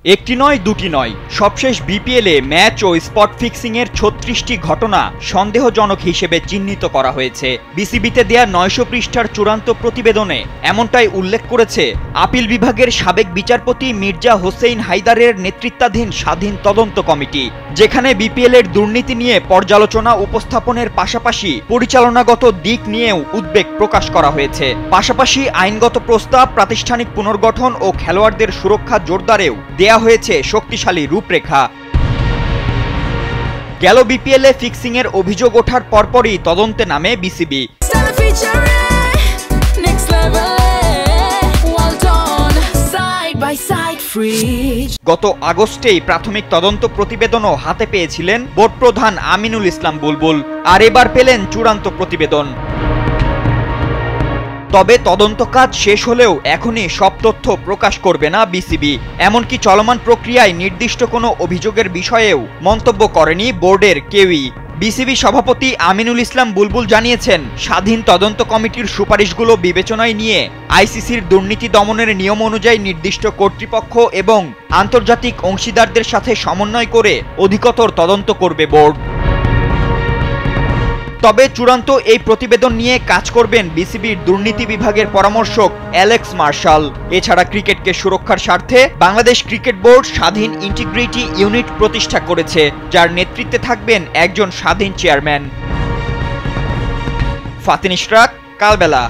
একটি নয় দুটি নয়, সবশেষ বিপিএলে ম্যাচ ও স্পট ফিক্সিংয়ের ৩৬টি ঘটনা সন্দেহজনক হিসেবে চিহ্নিত করা হয়েছে। বিসিবিতে দেয়া ৯০০ পৃষ্ঠার চূড়ান্ত প্রতিবেদনে এমনটাই উল্লেখ করেছে আপিল বিভাগের সাবেক বিচারপতি মির্জা হোসেইন হায়দারের নেতৃত্বাধীন স্বাধীন তদন্ত কমিটি, যেখানে বিপিএলের দুর্নীতি নিয়ে পর্যালোচনা উপস্থাপনের পাশাপাশি পরিচালনাগত দিক নিয়েও উদ্বেগ প্রকাশ করা হয়েছে। পাশাপাশি আইনগত প্রস্তাব, প্রাতিষ্ঠানিক পুনর্গঠন ও খেলোয়াড়দের সুরক্ষা জোরদারেও দেয়া হয়েছে শক্তিশালী রূপরেখা। গেল বিপিএলে ফিক্সিংয়ের অভিযোগ ওঠার পরপরই তদন্তে নামে বিসিবি। গত আগস্টেই প্রাথমিক তদন্ত প্রতিবেদনও হাতে পেয়েছিলেন বোর্ড প্রধান আমিনুল ইসলাম বুলবুল, আর এবার পেলেন চূড়ান্ত প্রতিবেদন। তবে তদন্ত কাজ শেষ হলেও এখনই সব তথ্য প্রকাশ করবে না বিসিবি। এমনকি চলমান প্রক্রিয়ায় নির্দিষ্ট কোনো অভিযোগের বিষয়েও মন্তব্য করেনি বোর্ডের কেউই। বিসিবি সভাপতি আমিনুল ইসলাম বুলবুল জানিয়েছেন, স্বাধীন তদন্ত কমিটির সুপারিশগুলো বিবেচনায় নিয়ে আইসিসির দুর্নীতি দমনের নিয়ম অনুযায়ী নির্দিষ্ট কর্তৃপক্ষ এবং আন্তর্জাতিক অংশীদারদের সাথে সমন্বয় করে অধিকতর তদন্ত করবে বোর্ড। তবে চূড়ান্ত এই প্রতিবেদন নিয়ে কাজ করবেন বিসিবির দুর্নীতি বিভাগের পরামর্শক অ্যালেক্স মার্শাল। এছাড়া ক্রিকেটকে সুরক্ষার স্বার্থে বাংলাদেশ ক্রিকেট বোর্ড স্বাধীন ইন্টিগ্রিটি ইউনিট প্রতিষ্ঠা করেছে, যার নেতৃত্বে থাকবেন একজন স্বাধীন চেয়ারম্যান। ফাতিন ইশরাক, কালবেলা।